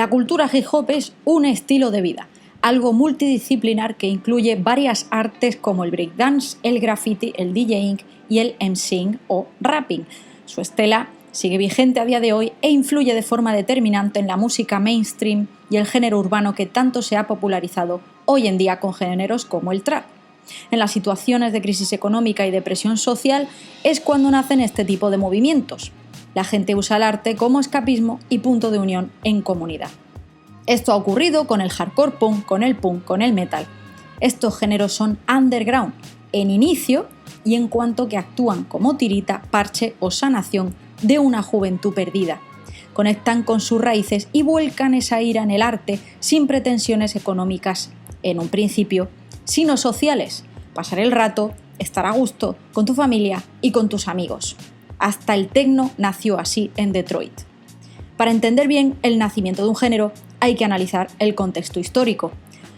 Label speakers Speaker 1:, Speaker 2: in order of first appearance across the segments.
Speaker 1: La cultura hip hop es un estilo de vida, algo multidisciplinar que incluye varias artes como el breakdance, el graffiti, el DJing y el MCing o rapping. Su estela sigue vigente a día de hoy e influye de forma determinante en la música mainstream y el género urbano que tanto se ha popularizado hoy en día con géneros como el trap. En las situaciones de crisis económica y de presión social es cuando nacen este tipo de movimientos. La gente usa el arte como escapismo y punto de unión en comunidad. Esto ha ocurrido con el hardcore punk, con el metal. Estos géneros son underground en inicio y en cuanto que actúan como tirita, parche o sanación de una juventud perdida. Conectan con sus raíces y vuelcan esa ira en el arte sin pretensiones económicas en un principio, sino sociales. Pasar el rato, estar a gusto con tu familia y con tus amigos. Hasta el techno nació así en Detroit. Para entender bien el nacimiento de un género hay que analizar el contexto histórico.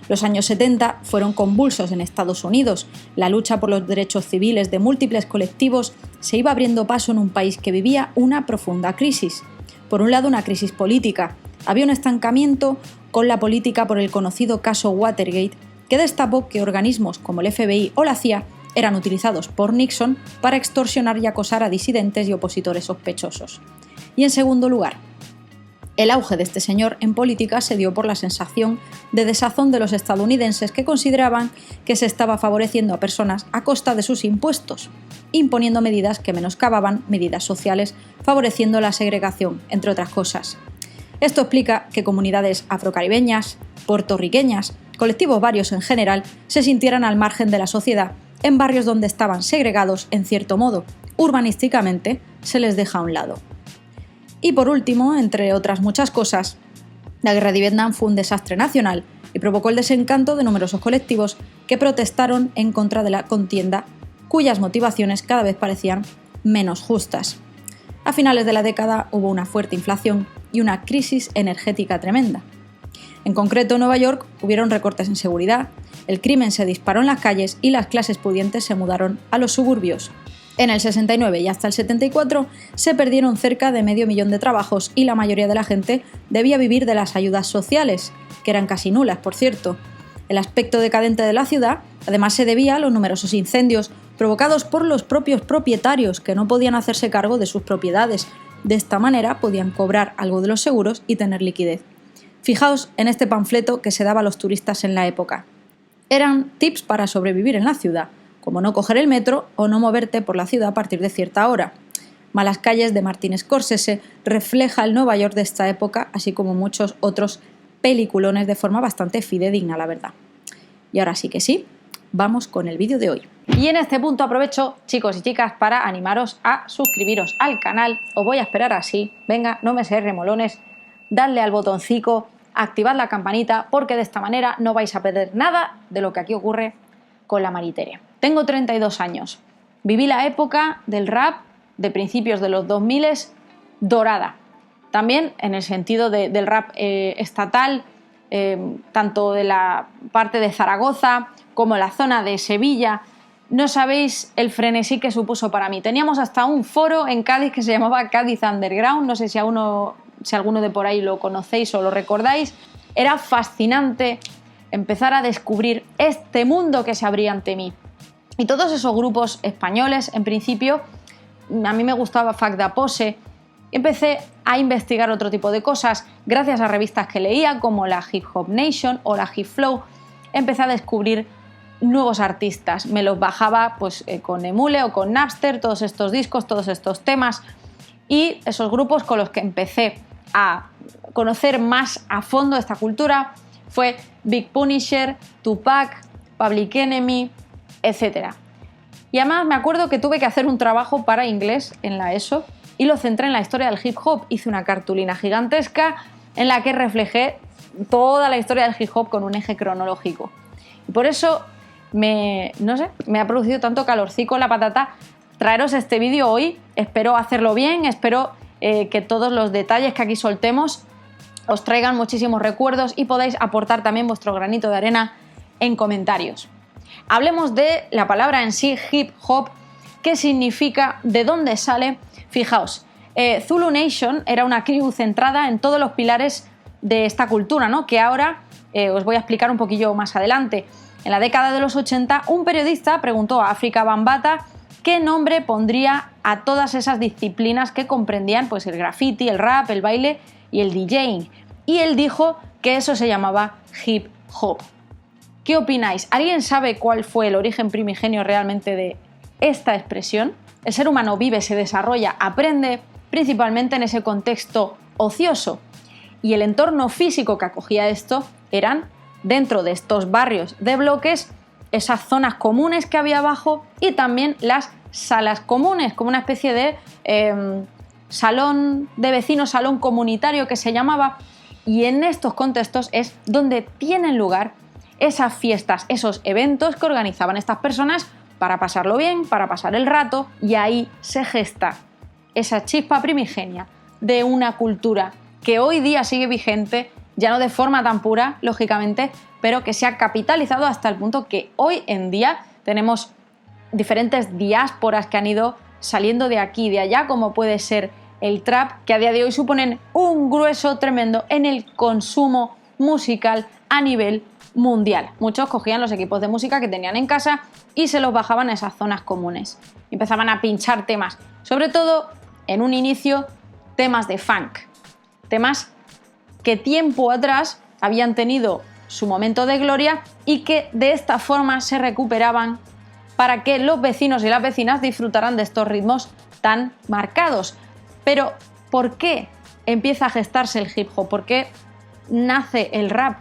Speaker 1: Los años 70 fueron convulsos en Estados Unidos. La lucha por los derechos civiles de múltiples colectivos se iba abriendo paso en un país que vivía una profunda crisis. Por un lado, una crisis política. Había un estancamiento con la política por el conocido caso Watergate, que destapó que organismos como el FBI o la CIA eran utilizados por Nixon para extorsionar y acosar a disidentes y opositores sospechosos. Y en segundo lugar, el auge de este señor en política se dio por la sensación de desazón de los estadounidenses que consideraban que se estaba favoreciendo a personas a costa de sus impuestos, imponiendo medidas que menoscababan medidas sociales, favoreciendo la segregación, entre otras cosas. Esto explica que comunidades afrocaribeñas, puertorriqueñas, colectivos varios en general, se sintieran al margen de la sociedad en barrios donde estaban segregados en cierto modo. Urbanísticamente se les deja a un lado. Y por último, entre otras muchas cosas, la guerra de Vietnam fue un desastre nacional y provocó el desencanto de numerosos colectivos que protestaron en contra de la contienda, cuyas motivaciones cada vez parecían menos justas. A finales de la década hubo una fuerte inflación y una crisis energética tremenda. En concreto, en Nueva York hubieron recortes en seguridad, el crimen se disparó en las calles y las clases pudientes se mudaron a los suburbios. En el 69 y hasta el 74 se perdieron cerca de 500.000 de trabajos y la mayoría de la gente debía vivir de las ayudas sociales, que eran casi nulas, por cierto. El aspecto decadente de la ciudad además se debía a los numerosos incendios provocados por los propios propietarios que no podían hacerse cargo de sus propiedades. De esta manera podían cobrar algo de los seguros y tener liquidez. Fijaos en este panfleto que se daba a los turistas en la época. Eran tips para sobrevivir en la ciudad, como no coger el metro o no moverte por la ciudad a partir de cierta hora. Malas calles de Martin Scorsese refleja el Nueva York de esta época, así como muchos otros peliculones de forma bastante fidedigna, la verdad. Y ahora sí que sí, vamos con el vídeo de hoy. Y en este punto aprovecho, chicos y chicas, para animaros a suscribiros al canal. Os voy a esperar así. Venga, no me seáis remolones. Dadle al botoncito, activad la campanita, porque de esta manera no vais a perder nada de lo que aquí ocurre con la Maritere. Tengo 32 años. Viví la época del rap de principios de los 2000 dorada. También en el sentido del rap estatal, tanto de la parte de Zaragoza como la zona de Sevilla. No sabéis el frenesí que supuso para mí. Teníamos hasta un foro en Cádiz que se llamaba Cádiz Underground. No sé si alguno de por ahí lo conocéis o lo recordáis. Era fascinante empezar a descubrir este mundo que se abría ante mí. Y todos esos grupos españoles, en principio, a mí me gustaba Fact Da Pose. Empecé a investigar otro tipo de cosas gracias a revistas que leía, como la Hip Hop Nation o la Hip Flow. Empecé a descubrir nuevos artistas. Me los bajaba pues, con Emule o con Napster, todos estos discos, todos estos temas. Y esos grupos con los que empecé a conocer más a fondo esta cultura fue Big Punisher, Tupac, Public Enemy, etc. Y además me acuerdo que tuve que hacer un trabajo para inglés en la ESO y lo centré en la historia del hip hop. Hice una cartulina gigantesca en la que reflejé toda la historia del hip hop con un eje cronológico. Y por eso me ha producido tanto calorcico en la patata traeros este vídeo hoy. Espero hacerlo bien, espero que todos los detalles que aquí soltemos os traigan muchísimos recuerdos y podáis aportar también vuestro granito de arena en comentarios. Hablemos de la palabra en sí, hip hop, qué significa, de dónde sale. Fijaos, Zulu Nation era una crew centrada en todos los pilares de esta cultura, ¿no? Que ahora os voy a explicar un poquillo más adelante. En la década de los 80, un periodista preguntó a Afrika Bambaataa qué nombre pondría a todas esas disciplinas que comprendían pues, el graffiti, el rap, el baile y el DJing. Y él dijo que eso se llamaba hip hop. ¿Qué opináis? ¿Alguien sabe cuál fue el origen primigenio realmente de esta expresión? El ser humano vive, se desarrolla, aprende principalmente en ese contexto ocioso. Y el entorno físico que acogía esto eran, dentro de estos barrios de bloques, esas zonas comunes que había abajo y también las salas comunes, como una especie de salón de vecinos, salón comunitario que se llamaba. Y en estos contextos es donde tienen lugar esas fiestas, esos eventos que organizaban estas personas para pasarlo bien, para pasar el rato, y ahí se gesta esa chispa primigenia de una cultura que hoy día sigue vigente, ya no de forma tan pura, lógicamente, pero que se ha capitalizado hasta el punto que hoy en día tenemos diferentes diásporas que han ido saliendo de aquí y de allá, como puede ser el trap, que a día de hoy suponen un grueso tremendo en el consumo musical a nivel mundial. Muchos cogían los equipos de música que tenían en casa y se los bajaban a esas zonas comunes. Empezaban a pinchar temas, sobre todo en un inicio, temas de funk. Temas que tiempo atrás habían tenido su momento de gloria y que de esta forma se recuperaban para que los vecinos y las vecinas disfrutaran de estos ritmos tan marcados. Pero, ¿por qué empieza a gestarse el hip hop? ¿Por qué nace el rap?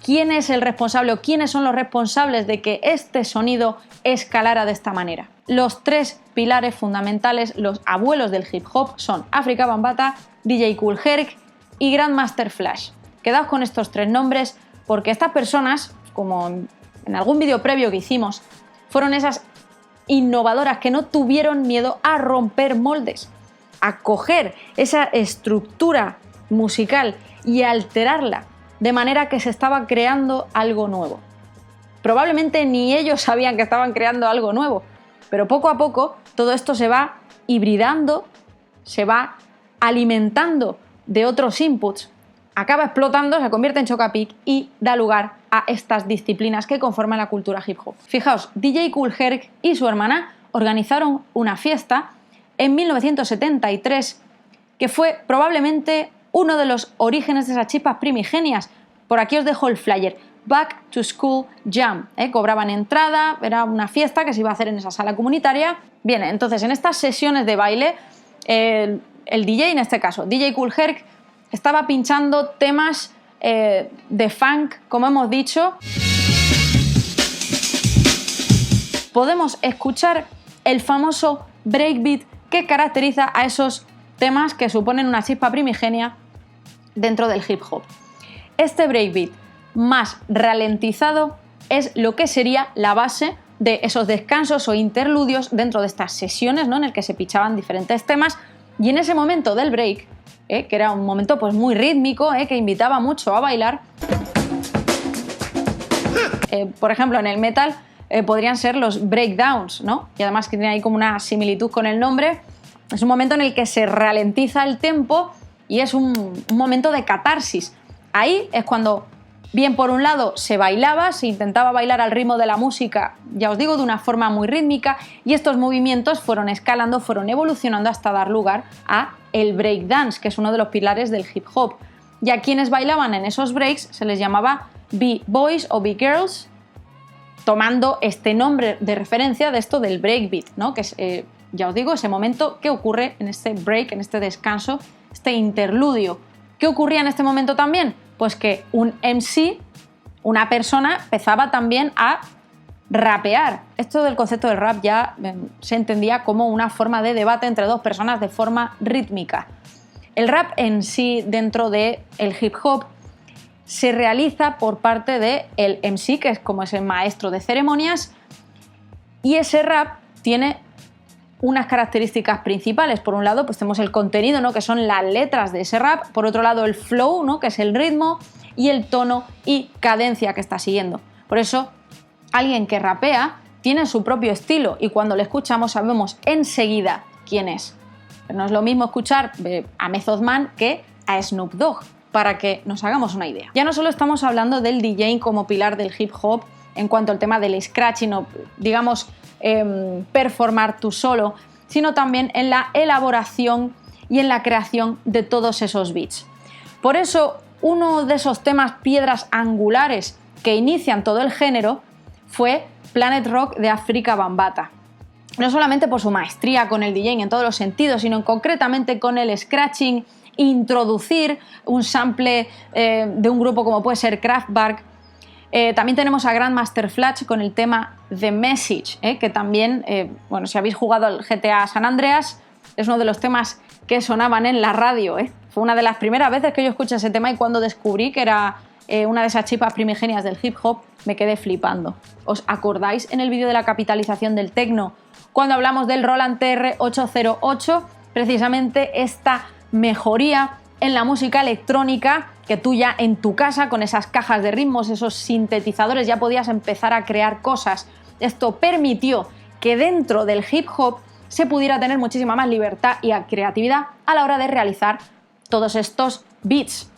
Speaker 1: ¿Quién es el responsable o quiénes son los responsables de que este sonido escalara de esta manera? Los tres pilares fundamentales, los abuelos del hip hop, son Afrika Bambaataa, DJ Kool Herc y Grandmaster Flash. Quedaos con estos tres nombres porque estas personas, como en algún vídeo previo que hicimos, fueron esas innovadoras que no tuvieron miedo a romper moldes, a coger esa estructura musical y a alterarla de manera que se estaba creando algo nuevo. Probablemente ni ellos sabían que estaban creando algo nuevo, pero poco a poco todo esto se va hibridando, se va alimentando de otros inputs, acaba explotando, se convierte en chocapic y da lugar a estas disciplinas que conforman la cultura hip hop. Fijaos, DJ Kool Herc y su hermana organizaron una fiesta en 1973 que fue probablemente uno de los orígenes de esas chispas primigenias. Por aquí os dejo el flyer. Back to School Jam. Cobraban entrada, era una fiesta que se iba a hacer en esa sala comunitaria. Bien, entonces en estas sesiones de baile, el DJ, en este caso, DJ Kool Herc, estaba pinchando temas de funk, como hemos dicho. Podemos escuchar el famoso breakbeat que caracteriza a esos temas que suponen una chispa primigenia dentro del hip hop. Este breakbeat más ralentizado es lo que sería la base de esos descansos o interludios dentro de estas sesiones, ¿no? En el que se pinchaban diferentes temas, y en ese momento del break, que era un momento pues muy rítmico, que invitaba mucho a bailar, por ejemplo en el metal podrían ser los breakdowns, ¿no? Y además que tiene ahí como una similitud con el nombre. Es un momento en el que se ralentiza el tempo y es un momento de catarsis. Ahí es cuando, bien por un lado, se bailaba, se intentaba bailar al ritmo de la música, ya os digo, de una forma muy rítmica, y estos movimientos fueron escalando, fueron evolucionando hasta dar lugar a el breakdance, que es uno de los pilares del hip hop. Y a quienes bailaban en esos breaks se les llamaba B-boys o B-girls, tomando este nombre de referencia de esto del breakbeat, ¿no? Que es, ya os digo, ese momento que ocurre en este break, en este descanso, este interludio. ¿Qué ocurría en este momento también? Pues que un MC, una persona, empezaba también a rapear. Esto del concepto del rap ya se entendía como una forma de debate entre dos personas de forma rítmica. El rap en sí, dentro del hip hop, se realiza por parte del MC, que es como ese maestro de ceremonias, y ese rap tiene unas características principales. Por un lado, pues tenemos el contenido, ¿no? Que son las letras de ese rap. Por otro lado, el flow, ¿no? Que es el ritmo y el tono y cadencia que está siguiendo. Por eso, alguien que rapea tiene su propio estilo y cuando le escuchamos sabemos enseguida quién es. Pero no es lo mismo escuchar a Method Man que a Snoop Dogg. para que nos hagamos una idea. Ya no solo estamos hablando del DJing como pilar del hip hop en cuanto al tema del scratching o, digamos, performar tú solo, sino también en la elaboración y en la creación de todos esos beats. Por eso, uno de esos temas piedras angulares que inician todo el género fue Planet Rock de Afrika Bambaataa. No solamente por su maestría con el DJing en todos los sentidos, sino concretamente con el scratching, introducir un sample de un grupo como puede ser Kraftwerk. También tenemos a Grandmaster Flash con el tema The Message, que también, bueno, si habéis jugado al GTA San Andreas, es uno de los temas que sonaban en la radio. Fue una de las primeras veces que yo escuché ese tema y cuando descubrí que era una de esas chispas primigenias del hip hop, me quedé flipando. ¿Os acordáis en el vídeo de la capitalización del techno, cuando hablamos del Roland TR-808? Precisamente esta mejoría en la música electrónica, que tú ya en tu casa con esas cajas de ritmos, esos sintetizadores, ya podías empezar a crear cosas. Esto permitió que dentro del hip hop se pudiera tener muchísima más libertad y creatividad a la hora de realizar todos estos beats,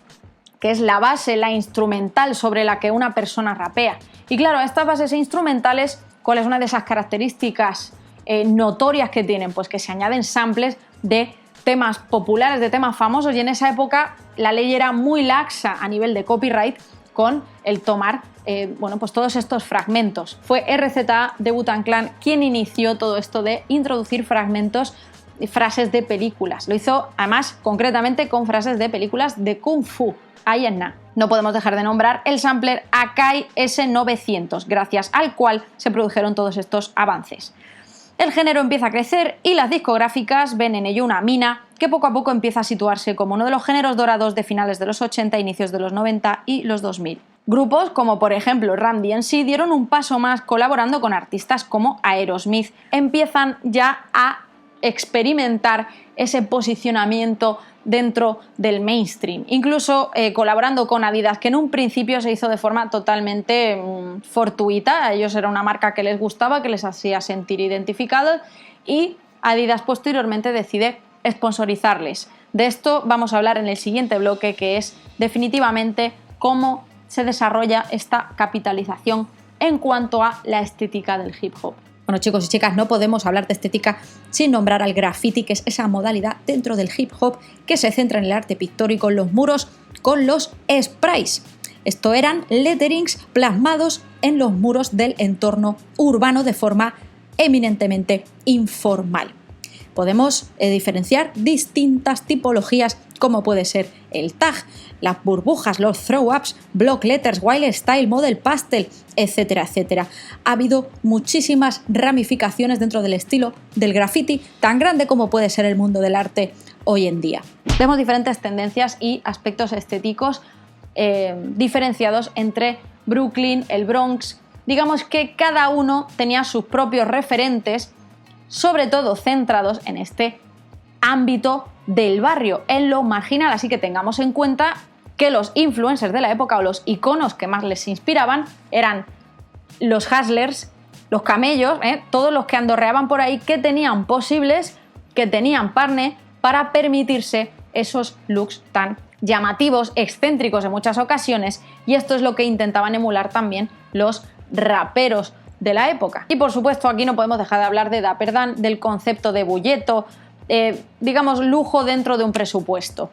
Speaker 1: que es la base, la instrumental sobre la que una persona rapea. Y claro, estas bases instrumentales, ¿cuál es una de esas características notorias que tienen? Pues que se añaden samples de temas populares, de temas famosos, y en esa época la ley era muy laxa a nivel de copyright con el tomar bueno, pues todos estos fragmentos. Fue RZA de Wu-Tang Clan quien inició todo esto de introducir fragmentos y frases de películas. Lo hizo además concretamente con frases de películas de Kung Fu. Ahí en nada. No podemos dejar de nombrar el sampler Akai S900, gracias al cual se produjeron todos estos avances. El género empieza a crecer y las discográficas ven en ello una mina que poco a poco empieza a situarse como uno de los géneros dorados de finales de los 80, inicios de los 90 y los 2000. Grupos como por ejemplo Run DMC dieron un paso más colaborando con artistas como Aerosmith. Empiezan ya a experimentar ese posicionamiento dentro del mainstream, incluso colaborando con Adidas, que en un principio se hizo de forma totalmente fortuita. A ellos era una marca que les gustaba, que les hacía sentir identificados, y Adidas posteriormente decide sponsorizarles. De esto vamos a hablar en el siguiente bloque, que es definitivamente cómo se desarrolla esta capitalización en cuanto a la estética del hip hop. Bueno, chicos y chicas, no podemos hablar de estética sin nombrar al graffiti, que es esa modalidad dentro del hip hop que se centra en el arte pictórico en los muros con los sprays. Esto eran letterings plasmados en los muros del entorno urbano de forma eminentemente informal. Podemos diferenciar distintas tipologías como puede ser el tag, las burbujas, los throw-ups, block letters, wild style, model pastel, etcétera, etcétera. Ha habido muchísimas ramificaciones dentro del estilo del graffiti, tan grande como puede ser el mundo del arte hoy en día. Vemos diferentes tendencias y aspectos estéticos diferenciados entre Brooklyn, el Bronx. Digamos que cada uno tenía sus propios referentes, sobre todo centrados en este ámbito del barrio, en lo marginal, así que tengamos en cuenta que los influencers de la época o los iconos que más les inspiraban eran los hustlers, los camellos, todos los que andorreaban por ahí, que tenían posibles, que tenían partner para permitirse esos looks tan llamativos, excéntricos en muchas ocasiones, y esto es lo que intentaban emular también los raperos de la época. Y por supuesto aquí no podemos dejar de hablar de Dapper Dan, del concepto de bulleto, digamos lujo dentro de un presupuesto.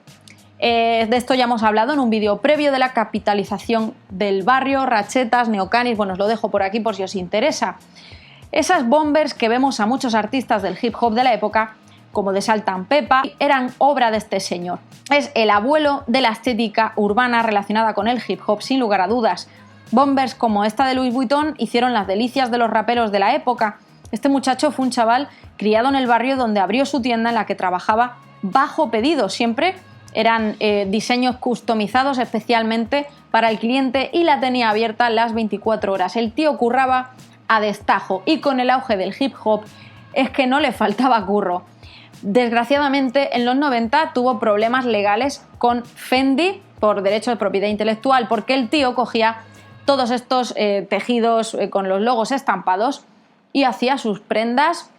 Speaker 1: De esto ya hemos hablado en un vídeo previo de la capitalización del barrio, rachetas, neocanis, bueno, os lo dejo por aquí por si os interesa. Esas bombers que vemos a muchos artistas del hip hop de la época, como de Salt and Peppa, eran obra de este señor. Es el abuelo de la estética urbana relacionada con el hip hop, sin lugar a dudas. Bombers como esta de Louis Vuitton hicieron las delicias de los raperos de la época. Este muchacho fue un chaval criado en el barrio donde abrió su tienda en la que trabajaba bajo pedido. Siempre eran diseños customizados especialmente para el cliente y la tenía abierta las 24 horas. El tío curraba a destajo y con el auge del hip hop es que no le faltaba curro. Desgraciadamente en los 90 tuvo problemas legales con Fendi por derecho de propiedad intelectual, porque el tío cogía todos estos tejidos con los logos estampados y hacía sus prendas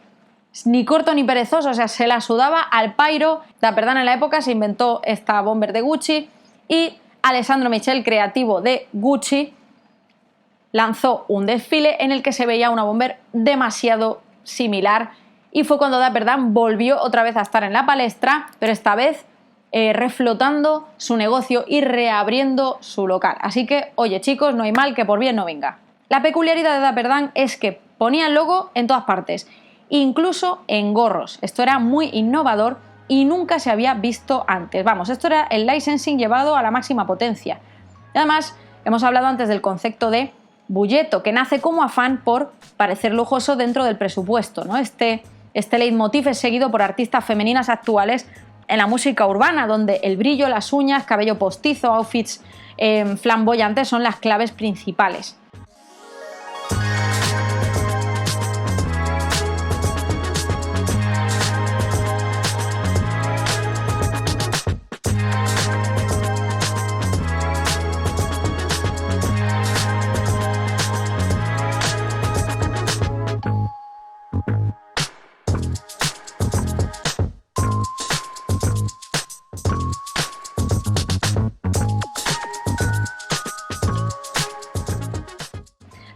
Speaker 1: ni corto ni perezoso, o sea, se la sudaba al pairo. Dapper Dan en la época se inventó esta bomber de Gucci y Alessandro Michel, creativo de Gucci, lanzó un desfile en el que se veía una bomber demasiado similar y fue cuando Dapper Dan volvió otra vez a estar en la palestra, pero esta vez reflotando su negocio y reabriendo su local. Así que, oye chicos, no hay mal que por bien no venga. La peculiaridad de Dapper Dan es que ponía el logo en todas partes, incluso en gorros. Esto era muy innovador y nunca se había visto antes. Vamos, esto era el licensing llevado a la máxima potencia. Y además, hemos hablado antes del concepto de bulleto, que nace como afán por parecer lujoso dentro del presupuesto, ¿no? Este leitmotiv es seguido por artistas femeninas actuales en la música urbana, donde el brillo, las uñas, cabello postizo, outfits flamboyantes son las claves principales.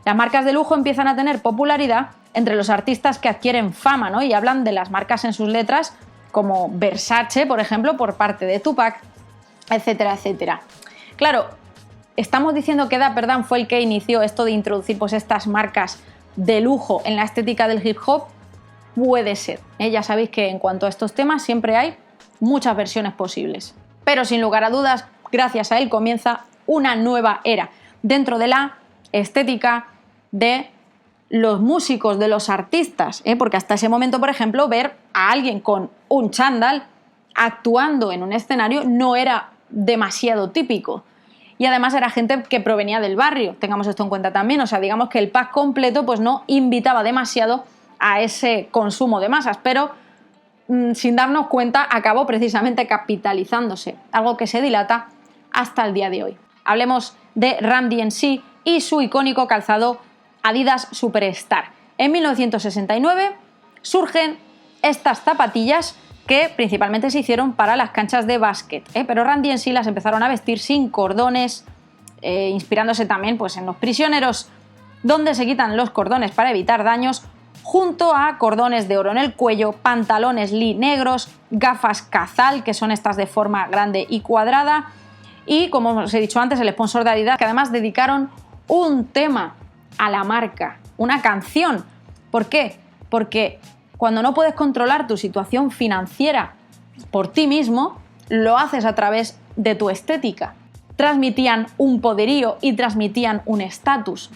Speaker 1: Las marcas de lujo empiezan a tener popularidad entre los artistas que adquieren fama, ¿no? Y hablan de las marcas en sus letras, como Versace, por ejemplo, por parte de Tupac, etcétera, etcétera. Claro, estamos diciendo que Dapper Dan fue el que inició esto de introducir pues, estas marcas de lujo en la estética del hip hop. Puede ser, ¿eh? Ya sabéis que en cuanto a estos temas siempre hay muchas versiones posibles. Pero sin lugar a dudas, gracias a él comienza una nueva era dentro de la estética de los músicos, de los artistas, porque hasta ese momento, por ejemplo, ver a alguien con un chándal actuando en un escenario no era demasiado típico. Y además era gente que provenía del barrio, tengamos esto en cuenta también, o sea, digamos que el pack completo pues no invitaba demasiado a ese consumo de masas, pero sin darnos cuenta acabó precisamente capitalizándose, algo que se dilata hasta el día de hoy. Hablemos de Run DMC y su icónico calzado Adidas Superstar. En 1969 surgen estas zapatillas que principalmente se hicieron para las canchas de básquet, pero Run DMC las empezaron a vestir sin cordones, inspirándose también pues, en los prisioneros, donde se quitan los cordones para evitar daños, junto a cordones de oro en el cuello, pantalones Lee negros, gafas Cazal, que son estas de forma grande y cuadrada, y como os he dicho antes, el sponsor de Adidas, que además dedicaron un tema a la marca, una canción. ¿Por qué? Porque cuando no puedes controlar tu situación financiera por ti mismo, lo haces a través de tu estética. Transmitían un poderío y transmitían un estatus.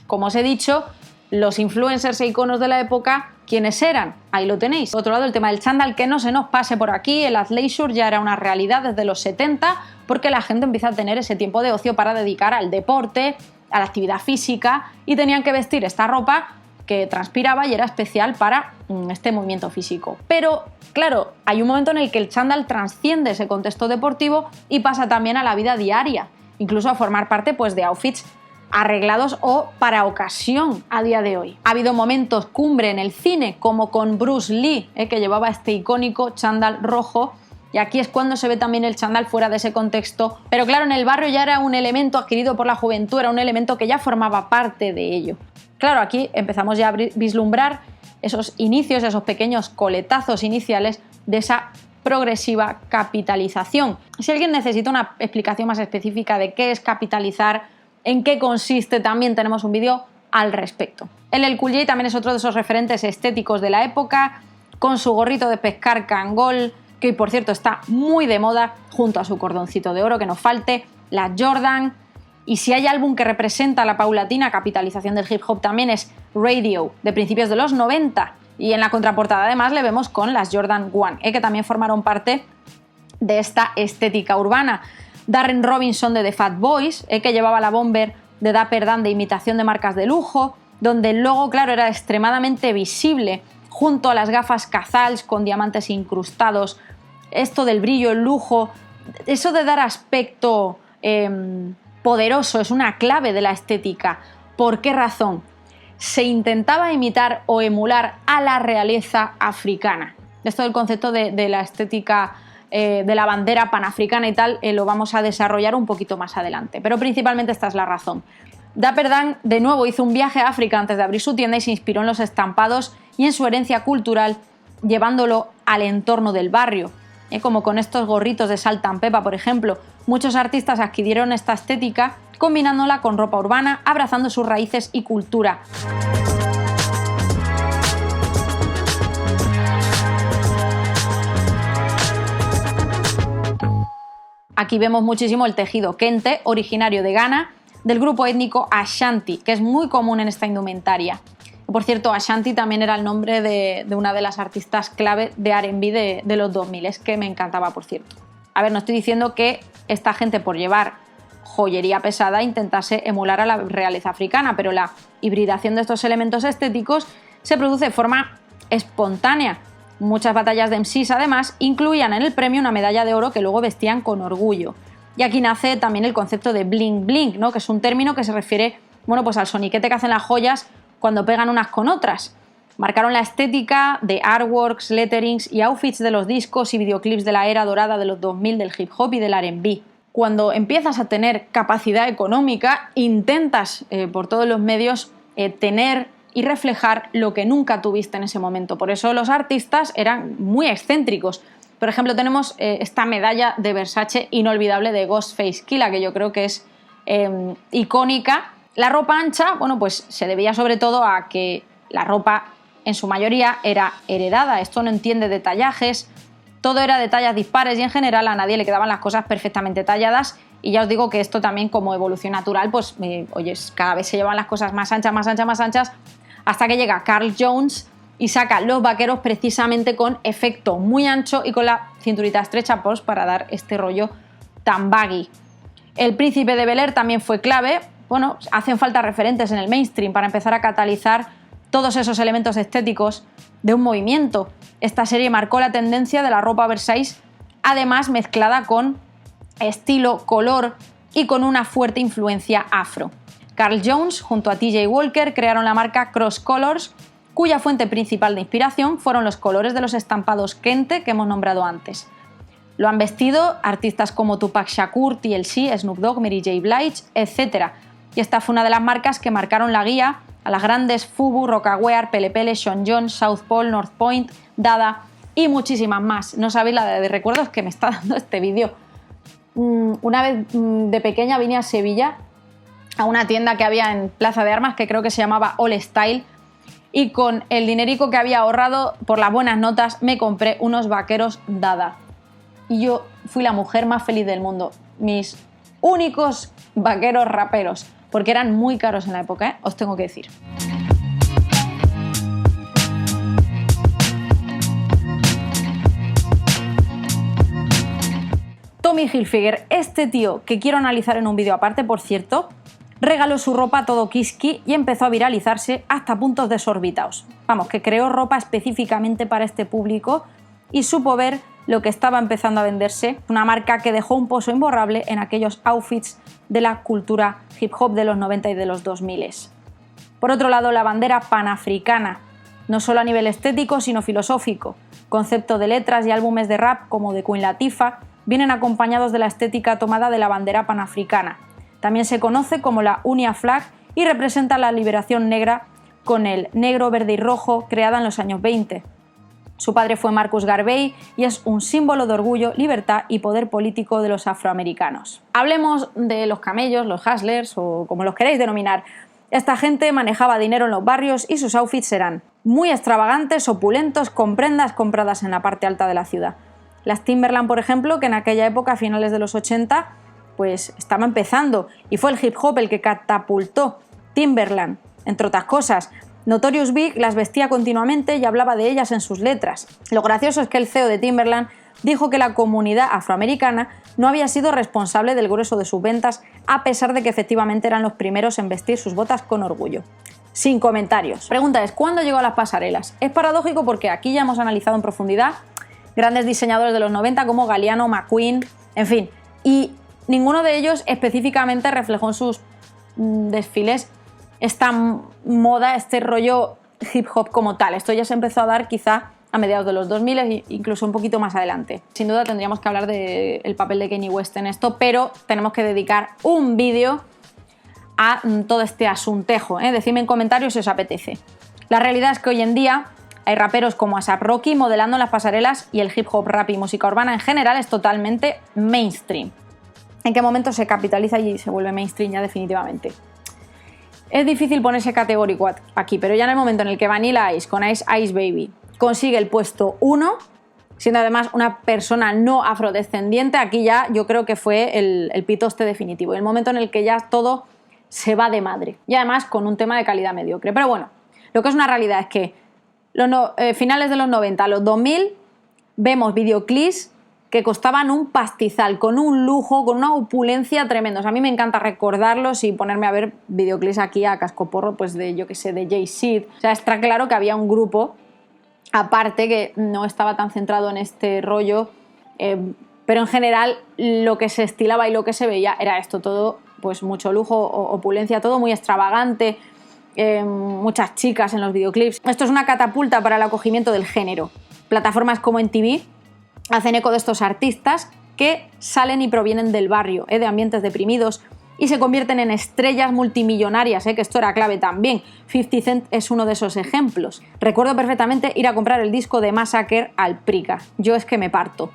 Speaker 1: Como os he dicho, los influencers e iconos de la época, ¿quiénes eran? Ahí lo tenéis. Por otro lado, el tema del chándal, que no se nos pase por aquí, el athleisure ya era una realidad desde los 70, porque la gente empieza a tener ese tiempo de ocio para dedicar al deporte, a la actividad física, y tenían que vestir esta ropa que transpiraba y era especial para este movimiento físico. Pero, claro, hay un momento en el que el chándal trasciende ese contexto deportivo y pasa también a la vida diaria, incluso a formar parte pues, de outfits arreglados o para ocasión a día de hoy. Ha habido momentos cumbre en el cine, como con Bruce Lee, que llevaba este icónico chándal rojo, y aquí es cuando se ve también el chándal fuera de ese contexto, pero claro, en el barrio ya era un elemento adquirido por la juventud, era un elemento que ya formaba parte de ello. Claro, aquí empezamos ya a vislumbrar esos inicios, esos pequeños coletazos iniciales de esa progresiva capitalización. Si alguien necesita una explicación más específica de qué es capitalizar, en qué consiste, también tenemos un vídeo al respecto. LL Cool J también es otro de esos referentes estéticos de la época, con su gorrito de pescar Kangol, que hoy por cierto está muy de moda, junto a su cordoncito de oro, que nos falte, la Jordan, y si hay álbum que representa la paulatina capitalización del hip hop también es Radio, de principios de los 90, y en la contraportada además le vemos con las Jordan 1, que también formaron parte de esta estética urbana. Darren Robinson de The Fat Boys, que llevaba la bomber de Dapper Dan de imitación de marcas de lujo, donde el logo, claro, era extremadamente visible, junto a las gafas Cazals con diamantes incrustados, esto del brillo, el lujo, eso de dar aspecto poderoso es una clave de la estética. ¿Por qué razón? Se intentaba imitar o emular a la realeza africana. Esto del concepto de la estética de la bandera panafricana y tal, lo vamos a desarrollar un poquito más adelante. Pero principalmente esta es la razón. Dapper Dan de nuevo hizo un viaje a África antes de abrir su tienda y se inspiró en los estampados y en su herencia cultural, llevándolo al entorno del barrio. Como con estos gorritos de Salt and Pepper, por ejemplo. Muchos artistas adquirieron esta estética combinándola con ropa urbana, abrazando sus raíces y cultura. Aquí vemos muchísimo el tejido kente, originario de Ghana, del grupo étnico Ashanti, que es muy común en esta indumentaria. Por cierto, Ashanti también era el nombre de una de las artistas clave de R&B de los 2000, es que me encantaba, por cierto. A ver, no estoy diciendo que esta gente, por llevar joyería pesada, intentase emular a la realeza africana, pero la hibridación de estos elementos estéticos se produce de forma espontánea. Muchas batallas de MCs, además, incluían en el premio una medalla de oro que luego vestían con orgullo. Y aquí nace también el concepto de bling bling, ¿no? Que es un término que se refiere, bueno, pues al soniquete que hacen las joyas cuando pegan unas con otras. Marcaron la estética de artworks, letterings y outfits de los discos y videoclips de la era dorada de los 2000 del hip hop y del R&B. Cuando empiezas a tener capacidad económica, intentas por todos los medios tener y reflejar lo que nunca tuviste en ese momento. Por eso los artistas eran muy excéntricos. Por ejemplo, tenemos esta medalla de Versace inolvidable de Ghostface Killah, que yo creo que es icónica. La ropa ancha, bueno, pues se debía sobre todo a que la ropa en su mayoría era heredada. Esto no entiende de tallajes, todo era de tallas dispares y en general a nadie le quedaban las cosas perfectamente talladas. Y ya os digo que esto también, como evolución natural, pues oye, cada vez se llevan las cosas más anchas, más anchas, más anchas, hasta que llega Carl Jones y saca los vaqueros precisamente con efecto muy ancho y con la cinturita estrecha, pues para dar este rollo tan baggy. El Príncipe de Bel-Air también fue clave. Bueno, hacen falta referentes en el mainstream para empezar a catalizar todos esos elementos estéticos de un movimiento. Esta serie marcó la tendencia de la ropa oversize, además mezclada con estilo, color y con una fuerte influencia afro. Carl Jones junto a TJ Walker crearon la marca Cross Colors, cuya fuente principal de inspiración fueron los colores de los estampados kente que hemos nombrado antes. Lo han vestido artistas como Tupac Shakur, TLC, Snoop Dogg, Mary J. Blige, etc. Y esta fue una de las marcas que marcaron la guía a las grandes Fubu, Rocawear, Pele Pele, Sean John, South Pole, North Point, Dada y muchísimas más. No sabéis la de recuerdos que me está dando este vídeo. Una vez de pequeña vine a Sevilla a una tienda que había en Plaza de Armas que creo que se llamaba All Style y con el dinerico que había ahorrado por las buenas notas me compré unos vaqueros Dada y yo fui la mujer más feliz del mundo. Mis únicos vaqueros raperos, porque eran muy caros en la época, os tengo que decir. Tommy Hilfiger, este tío que quiero analizar en un vídeo aparte, por cierto, regaló su ropa todo kiski y empezó a viralizarse hasta puntos desorbitados. Vamos, que creó ropa específicamente para este público y supo ver lo que estaba empezando a venderse, una marca que dejó un pozo imborrable en aquellos outfits de la cultura hip hop de los 90 y de los 2000. Por otro lado, la bandera panafricana, no solo a nivel estético, sino filosófico. Concepto de letras y álbumes de rap como de Queen Latifah vienen acompañados de la estética tomada de la bandera panafricana. También se conoce como la Unia Flag y representa la liberación negra con el negro, verde y rojo creada en los años 20. Su padre fue Marcus Garvey y es un símbolo de orgullo, libertad y poder político de los afroamericanos. Hablemos de los camellos, los hustlers o como los queráis denominar. Esta gente manejaba dinero en los barrios y sus outfits eran muy extravagantes, opulentos, con prendas compradas en la parte alta de la ciudad. Las Timberland, por ejemplo, que en aquella época, a finales de los 80, pues estaba empezando y fue el hip hop el que catapultó Timberland, entre otras cosas. Notorious Big las vestía continuamente y hablaba de ellas en sus letras. Lo gracioso es que el CEO de Timberland dijo que la comunidad afroamericana no había sido responsable del grueso de sus ventas, a pesar de que efectivamente eran los primeros en vestir sus botas con orgullo. Sin comentarios. Pregunta es, ¿cuándo llegó a las pasarelas? Es paradójico porque aquí ya hemos analizado en profundidad grandes diseñadores de los 90 como Galliano, McQueen, en fin, y ninguno de ellos específicamente reflejó en sus desfiles esta moda, este rollo hip hop como tal. Esto ya se empezó a dar quizá a mediados de los 2000 e incluso un poquito más adelante. Sin duda tendríamos que hablar del papel de Kanye West en esto, pero tenemos que dedicar un vídeo a todo este asuntejo, ¿eh? Decidme en comentarios si os apetece. La realidad es que hoy en día hay raperos como A$AP Rocky modelando en las pasarelas y el hip hop, rap y música urbana en general es totalmente mainstream. ¿En qué momento se capitaliza y se vuelve mainstream ya definitivamente? Es difícil ponerse categórico aquí, pero ya en el momento en el que Vanilla Ice con Ice Ice Baby consigue el puesto 1, siendo además una persona no afrodescendiente, aquí ya yo creo que fue el pitoste definitivo, el momento en el que ya todo se va de madre, y además con un tema de calidad mediocre. Pero bueno, lo que es una realidad es que finales de los 90, los 2000, vemos videoclips que costaban un pastizal, con un lujo, con una opulencia tremenda. O sea, a mí me encanta recordarlos y ponerme a ver videoclips aquí a cascoporro, pues de, yo que sé, de Jay-Z. O sea, está claro que había un grupo aparte que no estaba tan centrado en este rollo, pero en general lo que se estilaba y lo que se veía era esto, todo, pues mucho lujo, opulencia, todo muy extravagante, muchas chicas en los videoclips. Esto es una catapulta para el acogimiento del género. Plataformas como MTV hacen eco de estos artistas que salen y provienen del barrio, de ambientes deprimidos, y se convierten en estrellas multimillonarias, que esto era clave también. 50 Cent es uno de esos ejemplos. Recuerdo perfectamente ir a comprar el disco de Massacre al Prica. Yo es que me parto.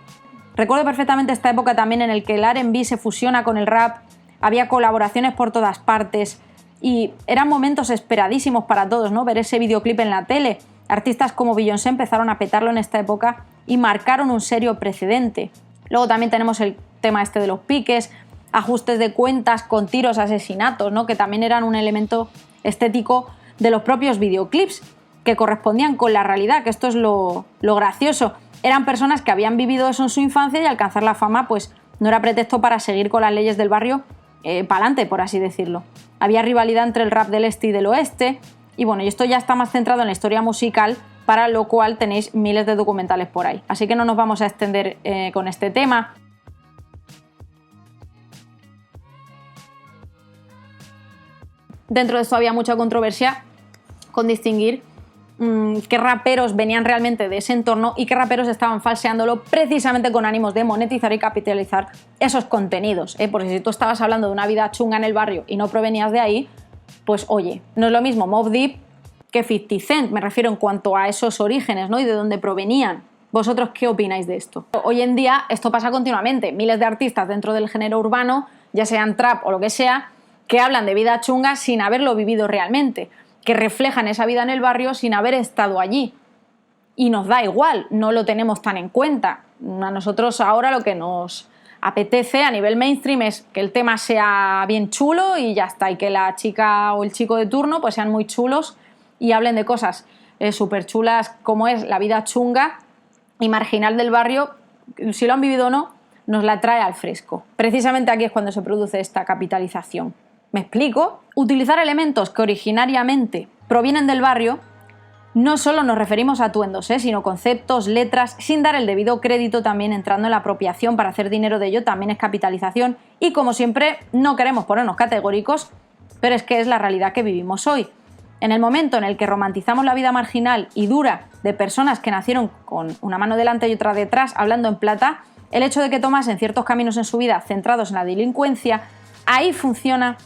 Speaker 1: Recuerdo perfectamente esta época también en el que el R&B se fusiona con el rap, había colaboraciones por todas partes y eran momentos esperadísimos para todos, ¿no? Ver ese videoclip en la tele. Artistas como Beyoncé empezaron a petarlo en esta época y marcaron un serio precedente. Luego también tenemos el tema este de los piques, ajustes de cuentas con tiros, asesinatos, ¿no? Que también eran un elemento estético de los propios videoclips, que correspondían con la realidad, que esto es lo gracioso. Eran personas que habían vivido eso en su infancia y alcanzar la fama pues no era pretexto para seguir con las leyes del barrio pa'lante, por así decirlo. Había rivalidad entre el rap del este y del oeste, y bueno, y esto ya está más centrado en la historia musical, para lo cual tenéis miles de documentales por ahí. Así que no nos vamos a extender con este tema. Dentro de esto había mucha controversia con distinguir qué raperos venían realmente de ese entorno y qué raperos estaban falseándolo precisamente con ánimos de monetizar y capitalizar esos contenidos, porque si tú estabas hablando de una vida chunga en el barrio y no provenías de ahí, pues oye, no es lo mismo Mobb Deep que 50 Cent, me refiero en cuanto a esos orígenes, ¿no? Y de dónde provenían. ¿Vosotros qué opináis de esto? Hoy en día esto pasa continuamente, miles de artistas dentro del género urbano, ya sean trap o lo que sea, que hablan de vida chunga sin haberlo vivido realmente, que reflejan esa vida en el barrio sin haber estado allí. Y nos da igual, no lo tenemos tan en cuenta. A nosotros ahora lo que nos apetece a nivel mainstream es que el tema sea bien chulo y ya está, y que la chica o el chico de turno pues sean muy chulos y hablen de cosas súper chulas como es la vida chunga y marginal del barrio, si lo han vivido o no, nos la trae al fresco. Precisamente aquí es cuando se produce esta capitalización. ¿Me explico? Utilizar elementos que originariamente provienen del barrio, no solo nos referimos a atuendos, sino conceptos, letras, sin dar el debido crédito, también entrando en la apropiación para hacer dinero de ello, también es capitalización. Y como siempre, no queremos ponernos categóricos, pero es que es la realidad que vivimos hoy. En el momento en el que romantizamos la vida marginal y dura de personas que nacieron con una mano delante y otra detrás, hablando en plata, el hecho de que tomasen ciertos caminos en su vida centrados en la delincuencia, ahí funciona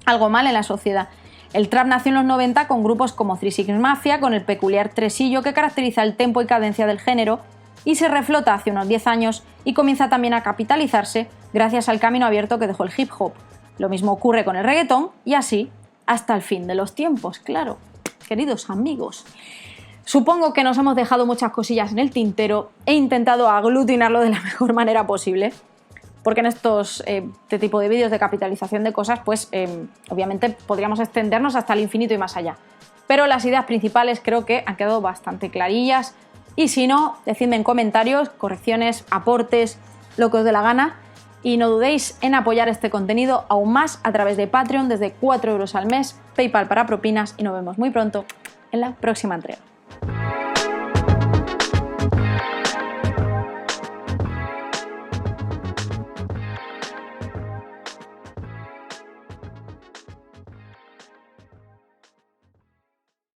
Speaker 1: algo mal en la sociedad. El trap nació en los 90 con grupos como 3 6 Mafia, con el peculiar tresillo que caracteriza el tempo y cadencia del género, y se reflota hace unos 10 años y comienza también a capitalizarse gracias al camino abierto que dejó el hip hop. Lo mismo ocurre con el reggaetón y así hasta el fin de los tiempos, claro. Queridos amigos, supongo que nos hemos dejado muchas cosillas en el tintero, he intentado aglutinarlo de la mejor manera posible, porque en este tipo de vídeos de capitalización de cosas, pues obviamente podríamos extendernos hasta el infinito y más allá. Pero las ideas principales creo que han quedado bastante clarillas, y si no, decidme en comentarios, correcciones, aportes, lo que os dé la gana, y no dudéis en apoyar este contenido aún más a través de Patreon desde 4 € al mes, PayPal para propinas, y nos vemos muy pronto en la próxima entrega.